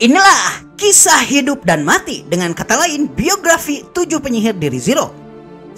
Inilah kisah hidup dan mati, dengan kata lain biografi 7 penyihir di ReZero.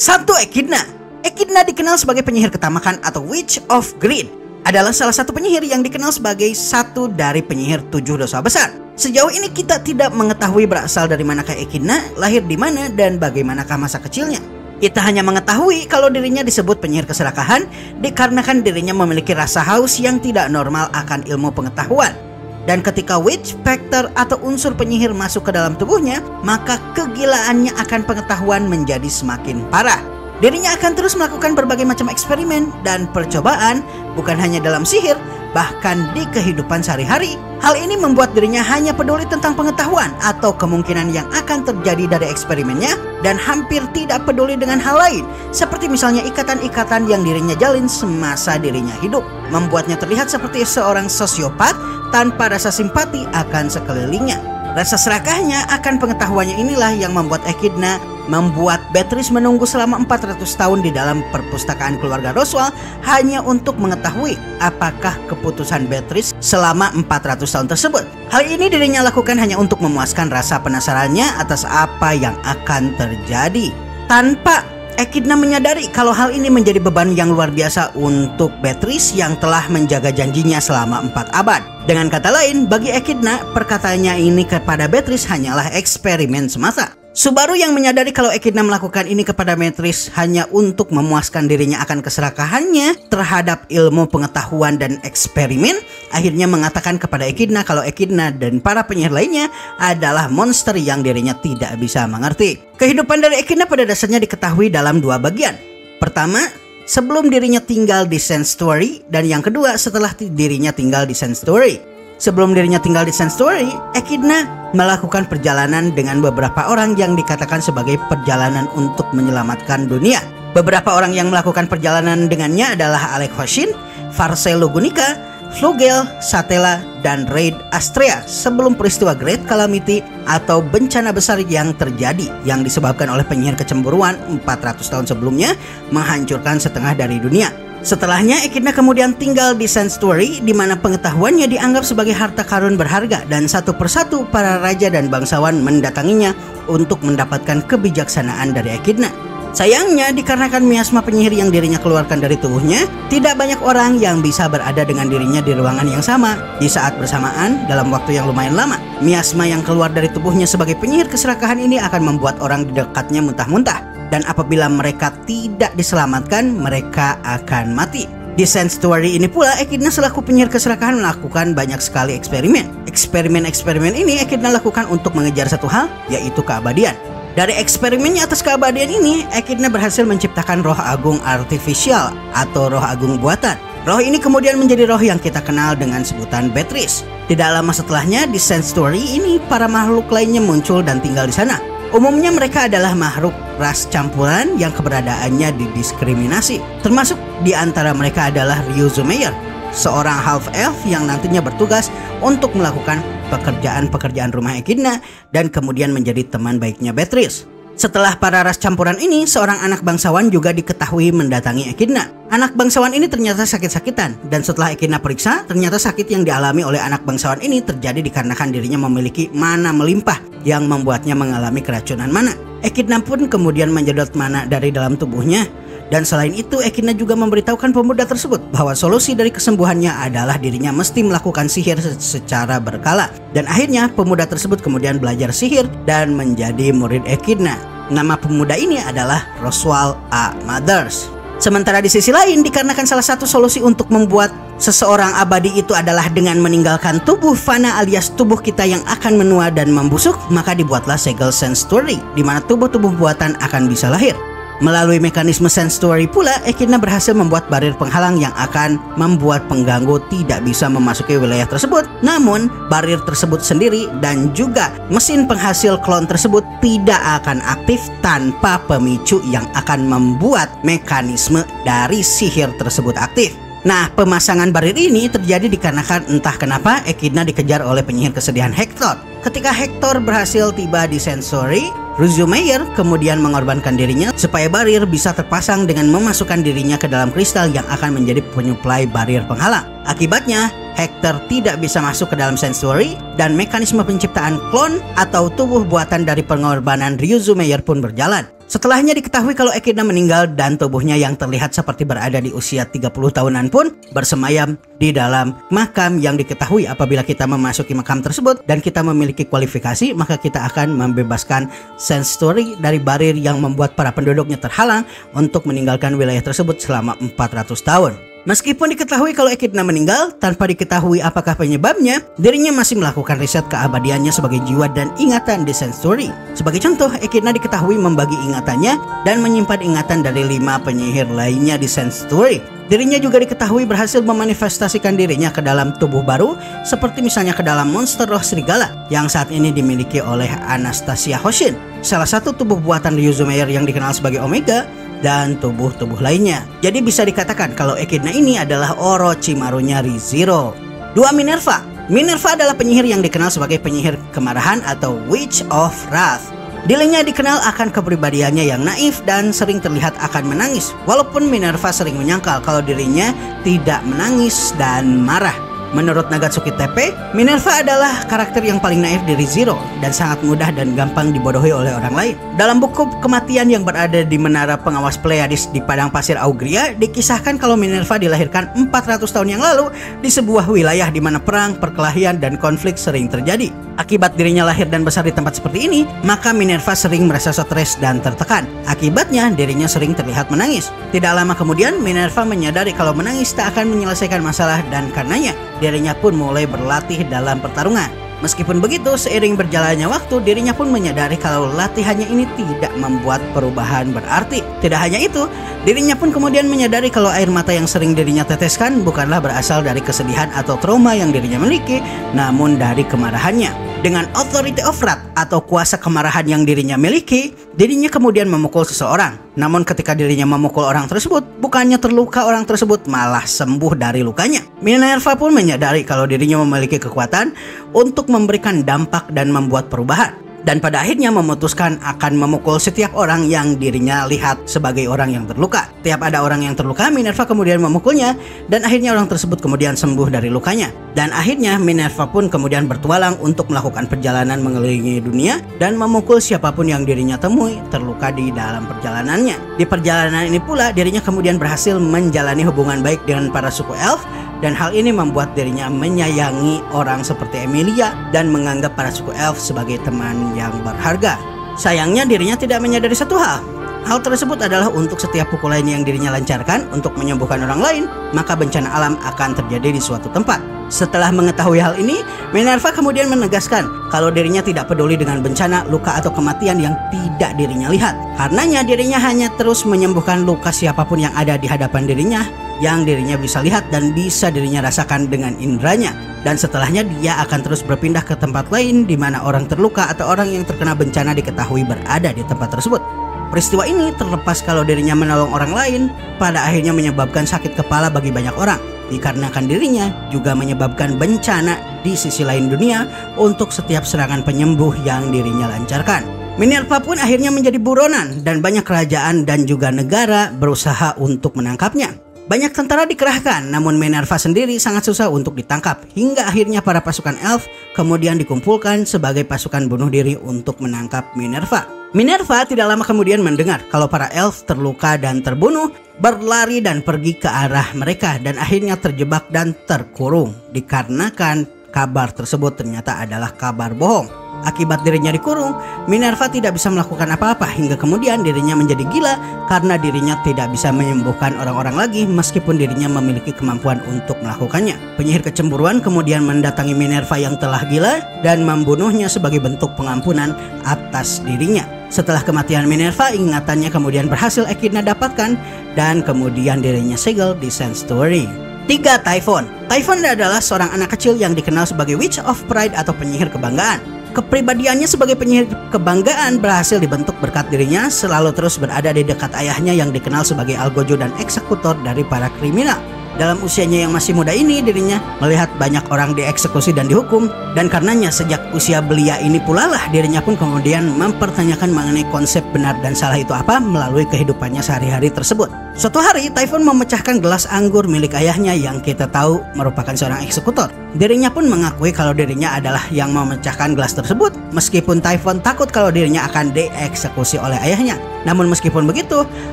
1. Echidna. Echidna dikenal sebagai penyihir ketamakan atau Witch of Greed. Adalah salah satu penyihir yang dikenal sebagai satu dari penyihir 7 dosa besar. Sejauh ini kita tidak mengetahui berasal dari manakah Echidna, lahir di mana, dan bagaimanakah masa kecilnya. Kita hanya mengetahui kalau dirinya disebut penyihir keserakahan dikarenakan dirinya memiliki rasa haus yang tidak normal akan ilmu pengetahuan. Dan ketika witch factor atau unsur penyihir masuk ke dalam tubuhnya, maka kegilaannya akan pengetahuan menjadi semakin parah. Dirinya akan terus melakukan berbagai macam eksperimen dan percobaan, bukan hanya dalam sihir, bahkan di kehidupan sehari-hari. Hal ini membuat dirinya hanya peduli tentang pengetahuan atau kemungkinan yang akan terjadi dari eksperimennya, dan hampir tidak peduli dengan hal lain, seperti misalnya ikatan-ikatan yang dirinya jalin semasa dirinya hidup. Membuatnya terlihat seperti seorang sosiopat tanpa rasa simpati akan sekelilingnya. Rasa serakahnya akan pengetahuannya inilah yang membuat Echidna membuat Beatrice menunggu selama 400 tahun di dalam perpustakaan keluarga Roswell hanya untuk mengetahui apakah keputusan Beatrice selama 400 tahun tersebut. Hal ini dirinya lakukan hanya untuk memuaskan rasa penasarannya atas apa yang akan terjadi, tanpa Echidna menyadari kalau hal ini menjadi beban yang luar biasa untuk Beatrice yang telah menjaga janjinya selama 4 abad. Dengan kata lain, bagi Echidna, perkataannya ini kepada Beatrice hanyalah eksperimen semata. Subaru yang menyadari kalau Echidna melakukan ini kepada Beatrice hanya untuk memuaskan dirinya akan keserakahannya terhadap ilmu pengetahuan dan eksperimen, akhirnya mengatakan kepada Echidna kalau Echidna dan para penyihir lainnya adalah monster yang dirinya tidak bisa mengerti. Kehidupan dari Echidna pada dasarnya diketahui dalam 2 bagian. Pertama, sebelum dirinya tinggal di Sand Story, dan yang kedua setelah dirinya tinggal di Sand Story. Sebelum dirinya tinggal di Sand Story, Echidna melakukan perjalanan dengan beberapa orang yang dikatakan sebagai perjalanan untuk menyelamatkan dunia. Beberapa orang yang melakukan perjalanan dengannya adalah Alec Hoshin, Varse Lugunica, Flugel, Satella, dan Raid Astrea sebelum peristiwa Great Calamity atau bencana besar yang terjadi yang disebabkan oleh penyihir kecemburuan 400 tahun sebelumnya menghancurkan setengah dari dunia. Setelahnya, Echidna kemudian tinggal di Sand Story, di mana pengetahuannya dianggap sebagai harta karun berharga, dan satu persatu para raja dan bangsawan mendatanginya untuk mendapatkan kebijaksanaan dari Echidna. Sayangnya, dikarenakan miasma penyihir yang dirinya keluarkan dari tubuhnya, tidak banyak orang yang bisa berada dengan dirinya di ruangan yang sama di saat bersamaan dalam waktu yang lumayan lama. Miasma yang keluar dari tubuhnya sebagai penyihir keserakahan ini akan membuat orang di dekatnya muntah-muntah. Dan apabila mereka tidak diselamatkan, mereka akan mati. Di Sand Story ini pula, Echidna selaku penyihir keserakahan melakukan banyak sekali eksperimen. Eksperimen ini Echidna lakukan untuk mengejar satu hal, yaitu keabadian. Dari eksperimennya atas keabadian ini, Echidna berhasil menciptakan roh agung artifisial atau roh agung buatan. Roh ini kemudian menjadi roh yang kita kenal dengan sebutan Beatrice. Tidak lama setelahnya, di Sand Story ini para makhluk lainnya muncul dan tinggal di sana. Umumnya mereka adalah makhluk ras campuran yang keberadaannya didiskriminasi. Termasuk di antara mereka adalah Ryuzo Meyer, seorang half-elf yang nantinya bertugas untuk melakukan pekerjaan-pekerjaan rumah Echidna dan kemudian menjadi teman baiknya Beatrice. Setelah para ras campuran ini, seorang anak bangsawan juga diketahui mendatangi Echidna. Anak bangsawan ini ternyata sakit-sakitan, dan setelah Echidna periksa, ternyata sakit yang dialami oleh anak bangsawan ini terjadi dikarenakan dirinya memiliki mana melimpah yang membuatnya mengalami keracunan mana. Echidna pun kemudian menjedot mana dari dalam tubuhnya. Dan selain itu, Echidna juga memberitahukan pemuda tersebut bahwa solusi dari kesembuhannya adalah dirinya mesti melakukan sihir secara berkala. Dan akhirnya pemuda tersebut kemudian belajar sihir dan menjadi murid Echidna. Nama pemuda ini adalah Roswell A. Mothers. Sementara di sisi lain, dikarenakan salah satu solusi untuk membuat seseorang abadi itu adalah dengan meninggalkan tubuh fana alias tubuh kita yang akan menua dan membusuk, maka dibuatlah segel Sand Story, di mana tubuh-tubuh buatan akan bisa lahir. Melalui mekanisme Sand Story pula, Echidna berhasil membuat barir penghalang yang akan membuat pengganggu tidak bisa memasuki wilayah tersebut. Namun, barir tersebut sendiri dan juga mesin penghasil klon tersebut tidak akan aktif tanpa pemicu yang akan membuat mekanisme dari sihir tersebut aktif. Nah, pemasangan barir ini terjadi dikarenakan entah kenapa Echidna dikejar oleh penyihir kesedihan Hector. Ketika Hector berhasil tiba di Sand Story, Ryuzo Meyer kemudian mengorbankan dirinya supaya barir bisa terpasang dengan memasukkan dirinya ke dalam kristal yang akan menjadi penyuplai barir penghalang. Akibatnya, Hector tidak bisa masuk ke dalam Sanctuary dan mekanisme penciptaan klon atau tubuh buatan dari pengorbanan Ryuzo Meyer pun berjalan. Setelahnya diketahui kalau Echidna meninggal dan tubuhnya yang terlihat seperti berada di usia 30 tahunan pun bersemayam di dalam makam yang diketahui apabila kita memasuki makam tersebut dan kita memiliki kualifikasi, maka kita akan membebaskan Sanctuary dari barir yang membuat para penduduknya terhalang untuk meninggalkan wilayah tersebut selama 400 tahun. Meskipun diketahui kalau Echidna meninggal, tanpa diketahui apakah penyebabnya, dirinya masih melakukan riset keabadiannya sebagai jiwa dan ingatan di Sanctuary. Sebagai contoh, Echidna diketahui membagi ingatannya dan menyimpan ingatan dari 5 penyihir lainnya di Sanctuary. Dirinya juga diketahui berhasil memanifestasikan dirinya ke dalam tubuh baru, seperti misalnya ke dalam monster roh serigala yang saat ini dimiliki oleh Anastasia Hoshin, salah satu tubuh buatan Ryuzo Meyer yang dikenal sebagai Omega, dan tubuh-tubuh lainnya. Jadi bisa dikatakan kalau Echidna ini adalah Orochimarunya ReZero. 2. Minerva. Minerva adalah penyihir yang dikenal sebagai penyihir kemarahan atau Witch of Wrath. Dirinya dikenal akan kepribadiannya yang naif dan sering terlihat akan menangis, walaupun Minerva sering menyangkal kalau dirinya tidak menangis dan marah. Menurut Nagatsuki Teppei, Minerva adalah karakter yang paling naif dari ReZero dan sangat mudah dan gampang dibodohi oleh orang lain. Dalam buku Kematian yang berada di Menara Pengawas Pleiades di Padang Pasir Augria, dikisahkan kalau Minerva dilahirkan 400 tahun yang lalu di sebuah wilayah di mana perang, perkelahian, dan konflik sering terjadi. Akibat dirinya lahir dan besar di tempat seperti ini, maka Minerva sering merasa stres dan tertekan. Akibatnya, dirinya sering terlihat menangis. Tidak lama kemudian, Minerva menyadari kalau menangis tak akan menyelesaikan masalah dan karenanya, dirinya pun mulai berlatih dalam pertarungan. Meskipun begitu, seiring berjalannya waktu, dirinya pun menyadari kalau latihannya ini tidak membuat perubahan berarti. Tidak hanya itu, dirinya pun kemudian menyadari kalau air mata yang sering dirinya teteskan bukanlah berasal dari kesedihan atau trauma yang dirinya miliki, namun dari kemarahannya. Dengan Authority of Wrath atau kuasa kemarahan yang dirinya miliki, dirinya kemudian memukul seseorang. Namun ketika dirinya memukul orang tersebut, bukannya terluka orang tersebut, malah sembuh dari lukanya. Minerva pun menyadari kalau dirinya memiliki kekuatan untuk memberikan dampak dan membuat perubahan. Dan pada akhirnya memutuskan akan memukul setiap orang yang dirinya lihat sebagai orang yang terluka. Tiap ada orang yang terluka, Minerva kemudian memukulnya dan akhirnya orang tersebut kemudian sembuh dari lukanya. Dan akhirnya Minerva pun kemudian bertualang untuk melakukan perjalanan mengelilingi dunia dan memukul siapapun yang dirinya temui terluka di dalam perjalanannya. Di perjalanan ini pula dirinya kemudian berhasil menjalani hubungan baik dengan para suku elf, dan hal ini membuat dirinya menyayangi orang seperti Emilia dan menganggap para suku elf sebagai teman yang berharga. Sayangnya dirinya tidak menyadari satu hal. Hal tersebut adalah untuk setiap pukulan yang dirinya lancarkan untuk menyembuhkan orang lain, maka bencana alam akan terjadi di suatu tempat. Setelah mengetahui hal ini, Minerva kemudian menegaskan kalau dirinya tidak peduli dengan bencana, luka atau kematian yang tidak dirinya lihat. Karenanya dirinya hanya terus menyembuhkan luka siapapun yang ada di hadapan dirinya, yang dirinya bisa lihat dan bisa dirinya rasakan dengan indranya. Dan setelahnya dia akan terus berpindah ke tempat lain di mana orang terluka atau orang yang terkena bencana diketahui berada di tempat tersebut. Peristiwa ini terlepas kalau dirinya menolong orang lain, pada akhirnya menyebabkan sakit kepala bagi banyak orang, dikarenakan dirinya juga menyebabkan bencana di sisi lain dunia untuk setiap serangan penyembuh yang dirinya lancarkan. Minerva pun akhirnya menjadi buronan dan banyak kerajaan dan juga negara berusaha untuk menangkapnya. Banyak tentara dikerahkan, namun Minerva sendiri sangat susah untuk ditangkap, hingga akhirnya para pasukan elf kemudian dikumpulkan sebagai pasukan bunuh diri untuk menangkap Minerva. Minerva tidak lama kemudian mendengar kalau para elf terluka dan terbunuh, berlari dan pergi ke arah mereka dan akhirnya terjebak dan terkurung dikarenakan kabar tersebut ternyata adalah kabar bohong. Akibat dirinya dikurung, Minerva tidak bisa melakukan apa-apa hingga kemudian dirinya menjadi gila karena dirinya tidak bisa menyembuhkan orang-orang lagi meskipun dirinya memiliki kemampuan untuk melakukannya. Penyihir kecemburuan kemudian mendatangi Minerva yang telah gila dan membunuhnya sebagai bentuk pengampunan atas dirinya. Setelah kematian Minerva, ingatannya kemudian berhasil Echidna dapatkan dan kemudian dirinya segel di Sanctuary. 3. Typhon. Typhon adalah seorang anak kecil yang dikenal sebagai Witch of Pride atau penyihir kebanggaan. Kepribadiannya sebagai penyihir kebanggaan berhasil dibentuk berkat dirinya selalu terus berada di dekat ayahnya yang dikenal sebagai algojo dan eksekutor dari para kriminal. Dalam usianya yang masih muda ini, dirinya melihat banyak orang dieksekusi dan dihukum, dan karenanya sejak usia belia ini pula lah dirinya pun kemudian mempertanyakan mengenai konsep benar dan salah itu apa melalui kehidupannya sehari-hari tersebut. Suatu hari, Typhon memecahkan gelas anggur milik ayahnya yang kita tahu merupakan seorang eksekutor. Dirinya pun mengakui kalau dirinya adalah yang memecahkan gelas tersebut, meskipun Typhon takut kalau dirinya akan dieksekusi oleh ayahnya. Namun meskipun begitu,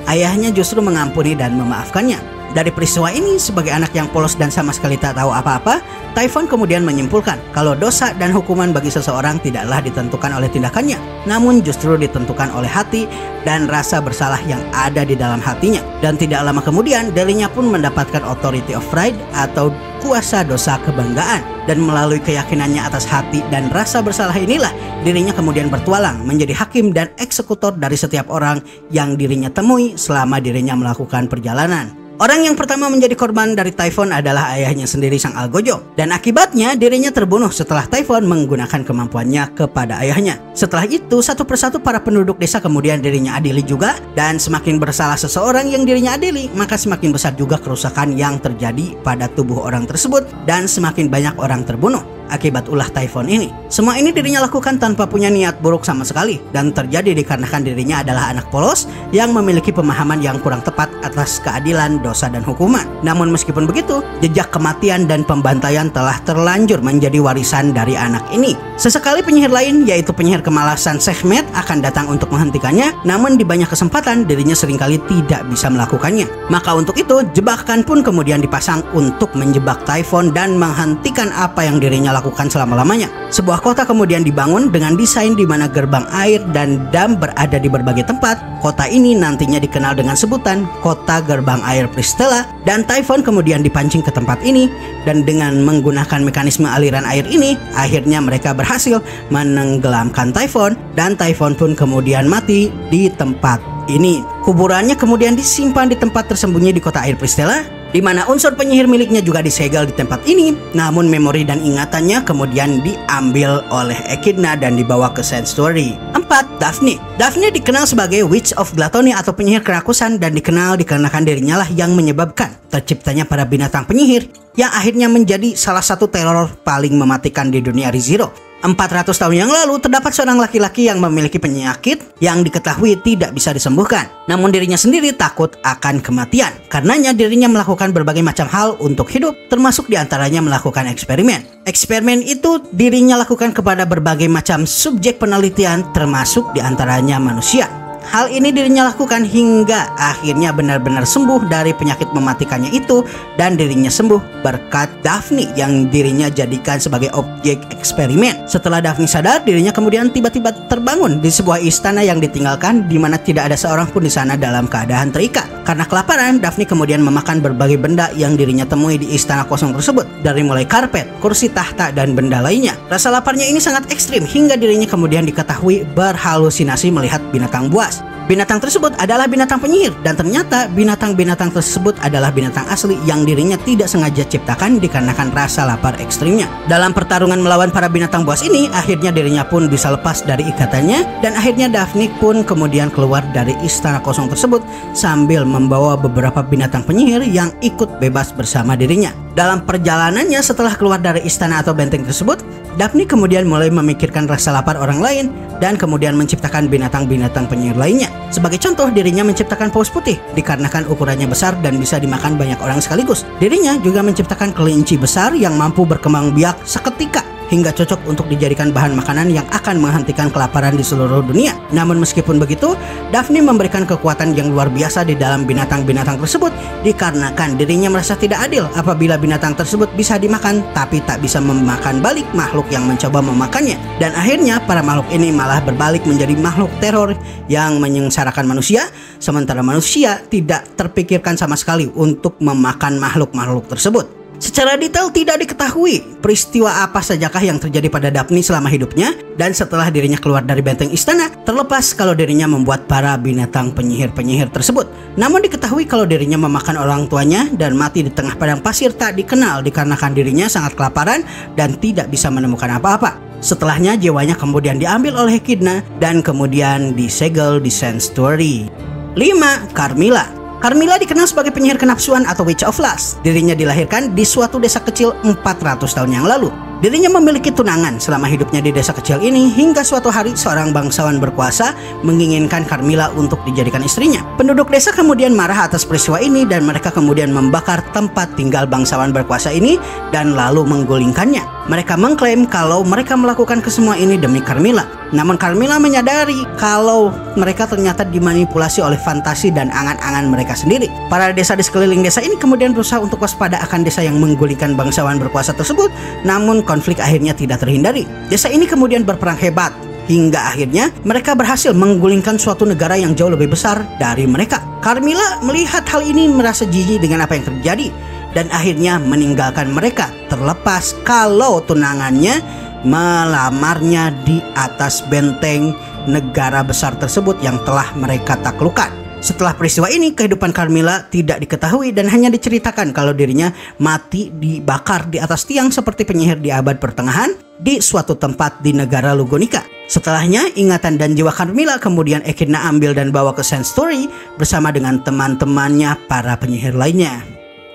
ayahnya justru mengampuni dan memaafkannya. Dari peristiwa ini, sebagai anak yang polos dan sama sekali tak tahu apa-apa, Typhon kemudian menyimpulkan kalau dosa dan hukuman bagi seseorang tidaklah ditentukan oleh tindakannya, namun justru ditentukan oleh hati dan rasa bersalah yang ada di dalam hatinya. Dan tidak lama kemudian, dirinya pun mendapatkan authority of pride atau kuasa dosa kebanggaan. Dan melalui keyakinannya atas hati dan rasa bersalah inilah, dirinya kemudian bertualang menjadi hakim dan eksekutor dari setiap orang yang dirinya temui selama dirinya melakukan perjalanan. Orang yang pertama menjadi korban dari Typhon adalah ayahnya sendiri, sang Algojo. Dan akibatnya dirinya terbunuh setelah Typhon menggunakan kemampuannya kepada ayahnya. Setelah itu, satu persatu para penduduk desa kemudian dirinya adili juga. Dan semakin bersalah seseorang yang dirinya adili, maka semakin besar juga kerusakan yang terjadi pada tubuh orang tersebut. Dan semakin banyak orang terbunuh akibat ulah Typhon ini. Semua ini dirinya lakukan tanpa punya niat buruk sama sekali, dan terjadi dikarenakan dirinya adalah anak polos yang memiliki pemahaman yang kurang tepat atas keadilan, dosa, dan hukuman. Namun meskipun begitu, jejak kematian dan pembantaian telah terlanjur menjadi warisan dari anak ini. Sesekali penyihir lain, yaitu penyihir kemalasan Sekhmet, akan datang untuk menghentikannya, namun di banyak kesempatan dirinya seringkali tidak bisa melakukannya. Maka untuk itu, jebakan pun kemudian dipasang untuk menjebak Typhon dan menghentikan apa yang dirinya lakukan selama-lamanya. Sebuah kota kemudian dibangun dengan desain di mana gerbang air dan dam berada di berbagai tempat. Kota ini nantinya dikenal dengan sebutan Kota Gerbang Air Pristella, dan Typhon kemudian dipancing ke tempat ini, dan dengan menggunakan mekanisme aliran air ini, akhirnya mereka berhasil menenggelamkan Typhon, dan Typhon pun kemudian mati di tempat ini. Kuburannya kemudian disimpan di tempat tersembunyi di Kota Air Pristella, di mana unsur penyihir miliknya juga disegel di tempat ini. Namun memori dan ingatannya kemudian diambil oleh Echidna dan dibawa ke Sanctuary. 4. Daphne. Daphne dikenal sebagai Witch of Gluttony atau penyihir kerakusan, dan dikenal dikarenakan dirinya lah yang menyebabkan terciptanya para binatang penyihir yang akhirnya menjadi salah satu teror paling mematikan di dunia ReZero. 400 tahun yang lalu terdapat seorang laki-laki yang memiliki penyakit yang diketahui tidak bisa disembuhkan. Namun dirinya sendiri takut akan kematian. Karenanya dirinya melakukan berbagai macam hal untuk hidup, termasuk diantaranya melakukan eksperimen. Eksperimen itu dirinya lakukan kepada berbagai macam subjek penelitian, termasuk diantaranya manusia. Hal ini dirinya lakukan hingga akhirnya benar-benar sembuh dari penyakit mematikannya itu, dan dirinya sembuh berkat Daphne yang dirinya jadikan sebagai objek eksperimen. Setelah Daphne sadar, dirinya kemudian tiba-tiba terbangun di sebuah istana yang ditinggalkan, di mana tidak ada seorang pun di sana dalam keadaan terikat. Karena kelaparan, Daphne kemudian memakan berbagai benda yang dirinya temui di istana kosong tersebut, dari mulai karpet, kursi tahta, dan benda lainnya. Rasa laparnya ini sangat ekstrim hingga dirinya kemudian diketahui berhalusinasi melihat binatang buas. Binatang tersebut adalah binatang penyihir, dan ternyata binatang-binatang tersebut adalah binatang asli yang dirinya tidak sengaja ciptakan dikarenakan rasa lapar ekstrimnya. Dalam pertarungan melawan para binatang buas ini, akhirnya dirinya pun bisa lepas dari ikatannya, dan akhirnya Daphne pun kemudian keluar dari istana kosong tersebut sambil membawa beberapa binatang penyihir yang ikut bebas bersama dirinya. Dalam perjalanannya setelah keluar dari istana atau benteng tersebut, Daphne kemudian mulai memikirkan rasa lapar orang lain dan kemudian menciptakan binatang-binatang penyihir lainnya. Sebagai contoh, dirinya menciptakan paus putih dikarenakan ukurannya besar dan bisa dimakan banyak orang sekaligus. Dirinya juga menciptakan kelinci besar yang mampu berkembang biak seketika hingga cocok untuk dijadikan bahan makanan yang akan menghentikan kelaparan di seluruh dunia. Namun meskipun begitu, Daphne memberikan kekuatan yang luar biasa di dalam binatang-binatang tersebut dikarenakan dirinya merasa tidak adil apabila binatang tersebut bisa dimakan tapi tak bisa memakan balik makhluk yang mencoba memakannya. Dan akhirnya para makhluk ini malah berbalik menjadi makhluk teror yang menyengsarakan manusia, sementara manusia tidak terpikirkan sama sekali untuk memakan makhluk-makhluk tersebut. Secara detail tidak diketahui peristiwa apa sajakah yang terjadi pada Daphne selama hidupnya dan setelah dirinya keluar dari benteng istana, terlepas kalau dirinya membuat para binatang penyihir-penyihir tersebut. Namun diketahui kalau dirinya memakan orang tuanya dan mati di tengah padang pasir tak dikenal dikarenakan dirinya sangat kelaparan dan tidak bisa menemukan apa-apa. Setelahnya jiwanya kemudian diambil oleh Echidna dan kemudian disegel di Sanctuary. 5. Carmilla. Carmilla dikenal sebagai penyihir kenapsuan atau Witch of Lust. Dirinya dilahirkan di suatu desa kecil 400 tahun yang lalu. Dirinya memiliki tunangan selama hidupnya di desa kecil ini hingga suatu hari seorang bangsawan berkuasa menginginkan Carmilla untuk dijadikan istrinya. Penduduk desa kemudian marah atas peristiwa ini dan mereka kemudian membakar tempat tinggal bangsawan berkuasa ini dan lalu menggulingkannya. Mereka mengklaim kalau mereka melakukan kesemua ini demi Carmilla. Namun Carmilla menyadari kalau mereka ternyata dimanipulasi oleh fantasi dan angan-angan mereka sendiri. Para desa di sekeliling desa ini kemudian berusaha untuk waspada akan desa yang menggulingkan bangsawan berkuasa tersebut, namun konflik akhirnya tidak terhindari. Desa ini kemudian berperang hebat hingga akhirnya mereka berhasil menggulingkan suatu negara yang jauh lebih besar dari mereka. Carmilla melihat hal ini merasa jijik dengan apa yang terjadi dan akhirnya meninggalkan mereka, terlepas kalau tunangannya melamarnya di atas benteng negara besar tersebut yang telah mereka taklukkan. Setelah peristiwa ini, kehidupan Carmilla tidak diketahui dan hanya diceritakan kalau dirinya mati dibakar di atas tiang seperti penyihir di abad pertengahan di suatu tempat di negara Lugonica. Setelahnya, ingatan dan jiwa Carmilla kemudian Echidna ambil dan bawa ke Sand Story bersama dengan teman-temannya para penyihir lainnya.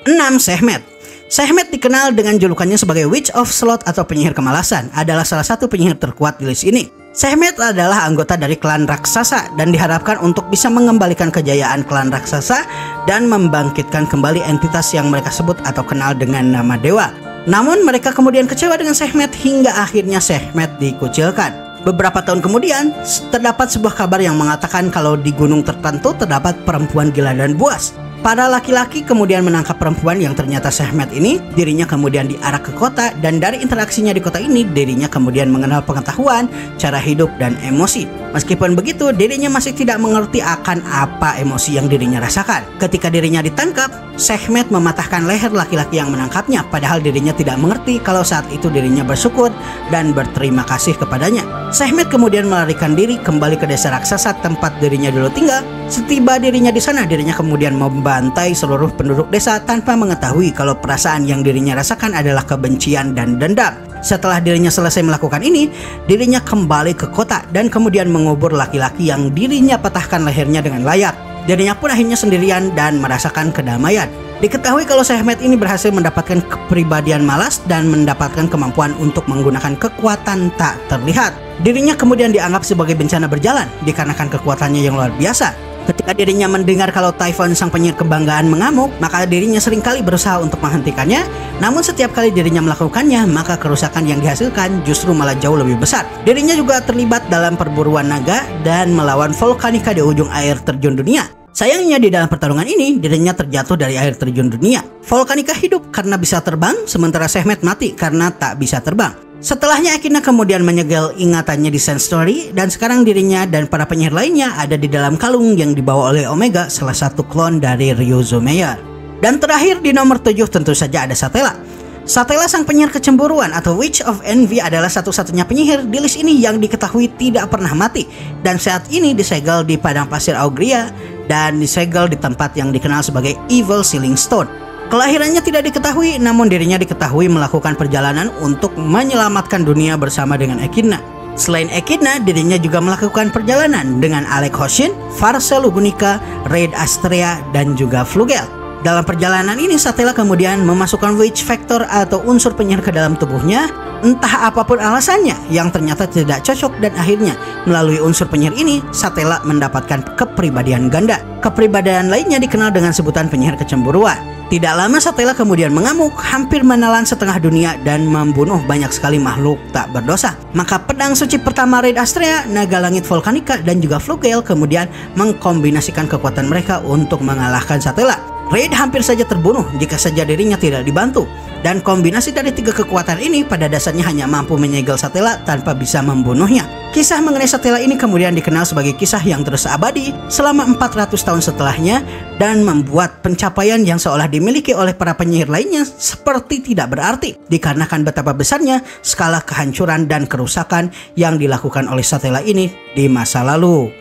6. Sekhmet. Sekhmet dikenal dengan julukannya sebagai Witch of Sloth atau penyihir kemalasan, adalah salah satu penyihir terkuat di list ini. Sekhmet adalah anggota dari klan raksasa dan diharapkan untuk bisa mengembalikan kejayaan klan raksasa dan membangkitkan kembali entitas yang mereka sebut atau kenal dengan nama dewa. Namun mereka kemudian kecewa dengan Sekhmet hingga akhirnya Sekhmet dikucilkan. Beberapa tahun kemudian terdapat sebuah kabar yang mengatakan kalau di gunung tertentu terdapat perempuan gila dan buas. Para laki-laki kemudian menangkap perempuan yang ternyata Sekhmet ini. Dirinya kemudian diarak ke kota dan dari interaksinya di kota ini dirinya kemudian mengenal pengetahuan, cara hidup dan emosi. Meskipun begitu, dirinya masih tidak mengerti akan apa emosi yang dirinya rasakan. Ketika dirinya ditangkap, Sekhmet mematahkan leher laki-laki yang menangkapnya, padahal dirinya tidak mengerti kalau saat itu dirinya bersyukur dan berterima kasih kepadanya. Sekhmet kemudian melarikan diri kembali ke desa raksasa tempat dirinya dulu tinggal. Setiba dirinya di sana, dirinya kemudian membantai seluruh penduduk desa tanpa mengetahui kalau perasaan yang dirinya rasakan adalah kebencian dan dendam. Setelah dirinya selesai melakukan ini, dirinya kembali ke kota dan kemudian mengubur laki-laki yang dirinya patahkan lehernya dengan layak. Dirinya pun akhirnya sendirian dan merasakan kedamaian. Diketahui kalau Sekhmet ini berhasil mendapatkan kepribadian malas dan mendapatkan kemampuan untuk menggunakan kekuatan tak terlihat. Dirinya kemudian dianggap sebagai bencana berjalan dikarenakan kekuatannya yang luar biasa. Ketika dirinya mendengar kalau Typhon sang penyihir kebanggaan mengamuk, maka dirinya seringkali berusaha untuk menghentikannya. Namun setiap kali dirinya melakukannya, maka kerusakan yang dihasilkan justru malah jauh lebih besar. Dirinya juga terlibat dalam perburuan naga dan melawan Volcanica di ujung air terjun dunia. Sayangnya di dalam pertarungan ini, dirinya terjatuh dari air terjun dunia. Volcanica hidup karena bisa terbang, sementara Sekhmet mati karena tak bisa terbang. Setelahnya Echidna kemudian menyegel ingatannya di Sand Story dan sekarang dirinya dan para penyihir lainnya ada di dalam kalung yang dibawa oleh Omega, salah satu klon dari Ryuzo Meyer. Dan terakhir di nomor 7 tentu saja ada Satella. Satella sang penyihir kecemburuan atau Witch of Envy adalah satu-satunya penyihir di list ini yang diketahui tidak pernah mati dan saat ini disegel di padang pasir Augria dan disegel di tempat yang dikenal sebagai Evil Sealing Stone. Kelahirannya tidak diketahui, namun dirinya diketahui melakukan perjalanan untuk menyelamatkan dunia bersama dengan Echidna. Selain Echidna, dirinya juga melakukan perjalanan dengan Alec Hoshin, Farsa Lugunica, Raid Astrea, dan juga Flugel. Dalam perjalanan ini, Satella kemudian memasukkan witch factor atau unsur penyihir ke dalam tubuhnya, entah apapun alasannya yang ternyata tidak cocok dan akhirnya melalui unsur penyihir ini, Satella mendapatkan kepribadian ganda. Kepribadian lainnya dikenal dengan sebutan penyihir kecemburuan. Tidak lama Satella kemudian mengamuk, hampir menelan setengah dunia dan membunuh banyak sekali makhluk tak berdosa. Maka pedang suci pertama Raid Astrea, naga langit Volcanica, dan juga Flugel kemudian mengkombinasikan kekuatan mereka untuk mengalahkan Satella. Raid hampir saja terbunuh jika saja dirinya tidak dibantu. Dan kombinasi dari tiga kekuatan ini pada dasarnya hanya mampu menyegel Satella tanpa bisa membunuhnya. Kisah mengenai Satella ini kemudian dikenal sebagai kisah yang terus abadi selama 400 tahun setelahnya dan membuat pencapaian yang seolah dimiliki oleh para penyihir lainnya seperti tidak berarti dikarenakan betapa besarnya skala kehancuran dan kerusakan yang dilakukan oleh Satella ini di masa lalu.